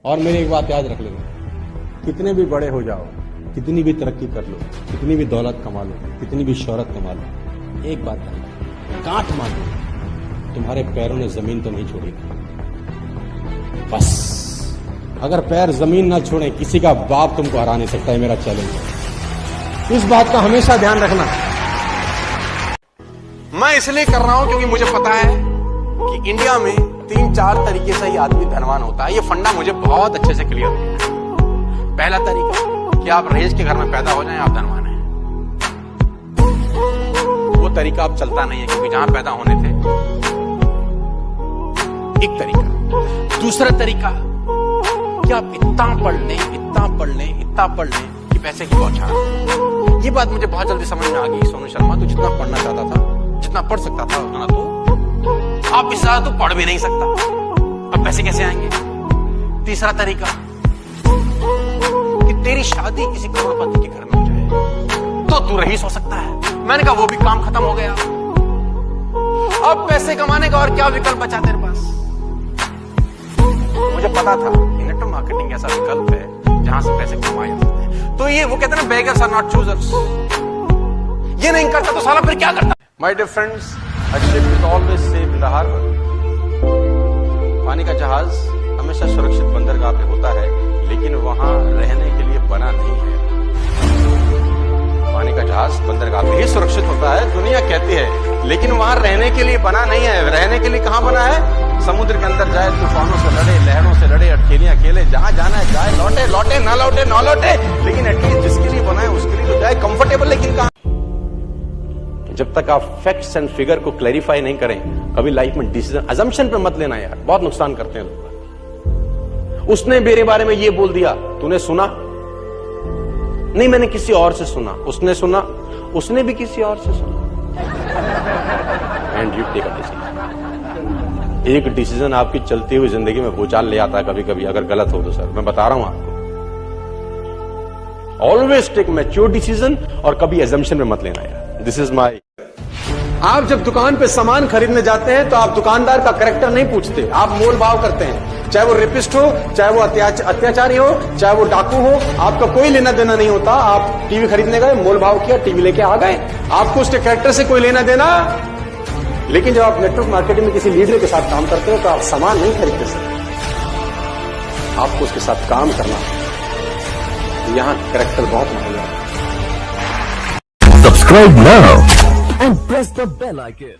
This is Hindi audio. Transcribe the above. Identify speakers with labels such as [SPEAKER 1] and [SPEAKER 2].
[SPEAKER 1] और मेरी एक बात याद रख लेना, कितने भी बड़े हो जाओ, कितनी भी तरक्की कर लो, कितनी भी दौलत कमा लो, कितनी भी शोहरत कमा लो, एक बात करना, गांठ मान लो, तुम्हारे पैरों ने जमीन तो नहीं छोड़ी। बस अगर पैर जमीन ना छोड़े, किसी का बाप तुमको हरा नहीं सकता है, मेरा चैलेंज है। इस बात का हमेशा ध्यान रखना।
[SPEAKER 2] मैं इसलिए कर रहा हूं क्योंकि मुझे पता है कि इंडिया में 3-4 तरीके से ही आदमी धनवान होता है। ये फंडा मुझे बहुत अच्छे से क्लियर हो गया। पहला तरीका कि आप रईस के घर में पैदा हो जाएं, आप धनवान हैं। वो तरीका अब चलता नहीं है क्योंकि जहां पैदा होने थे। एक तरीका। दूसरा तरीका कि आप इतना पढ़ लें, इतना पढ़ लें, इतना पढ़ लें कि पैसे की बौछार। ये बात मुझे बहुत जल्दी समझ में आ गई। सोनू शर्मा, तू जितना पढ़ना चाहता था, जितना पढ़ सकता था उतना तो आप इससे ज्यादा तो पढ़ भी नहीं सकता। अब पैसे कैसे आएंगे? तीसरा तरीका कि तेरी शादी किसी करोड़पति के घर में हो जाए तो तू रईस हो सकता है। मैंने कहा वो भी काम खत्म हो गया। अब पैसे कमाने का और क्या विकल्प बचा तेरे पास? मुझे पता था नेटवर्क मार्केटिंग ऐसा विकल्प है जहां से पैसे कमाए जा सकते हैं। तो ये वो कहते हैं ना, बेगर्स आर नॉट चूजर्स। ये नहीं करता तो साला फिर क्या करता? My dear friends, a ship is always safe in the harbor. पानी का जहाज हमेशा सुरक्षित बंदरगाह पे होता है, लेकिन वहां रहने के लिए बना नहीं है। पानी का जहाज बंदरगाह पे ही सुरक्षित होता है, दुनिया कहती है, लेकिन वहां रहने के लिए बना नहीं है। रहने के लिए कहां बना है? समुद्र के अंदर जाए, तूफानों से लड़े, लहरों से लड़े, अटकेलियां खेले, जहां जाना है जाए, लौटे लौटे ना लौटे ना लौटे, लेकिन एटलीस्ट जिसके लिए बना है उसके लिए तो जाए कंफर्टेबल। लेकिन कहां? जब तक आप फैक्ट्स एंड फिगर को क्लैरिफाई नहीं करें, कभी लाइफ में डिसीजन अजम्पशन पे मत लेना यार, बहुत नुकसान करते हैं लोग। उसने मेरे बारे में ये बोल दिया, तूने सुना? नहीं, मैंने किसी और से सुना। उसने सुना, उसने भी किसी और से सुना। And you take a decision. एक डिसीजन आपकी चलती हुई जिंदगी में भूचाल ले आता है कभी कभी, अगर गलत हो तो। सर मैं बता रहा हूं आपको, ऑलवेज टेक मैच्योर डिसीजन और कभी अजम्पशन में मत लेना यार। This is my. आप जब दुकान पे सामान खरीदने जाते हैं तो आप दुकानदार का कैरेक्टर नहीं पूछते, आप मोल भाव करते हैं। चाहे वो रेपिस्ट हो, चाहे वो अत्याचारी हो, चाहे वो डाकू हो, आपका कोई लेना देना नहीं होता। आप टीवी खरीदने गए, मोल भाव किया, टीवी लेके आ गए, आपको उसके कैरेक्टर से कोई लेना देना। लेकिन जब आप नेटवर्क मार्केटिंग में किसी लीडर के साथ काम करते हो तो आप सामान नहीं खरीदते सर, आपको उसके साथ काम करना। यहां कैरेक्टर बहुत महंगा है।
[SPEAKER 3] Subscribe now and press the bell icon.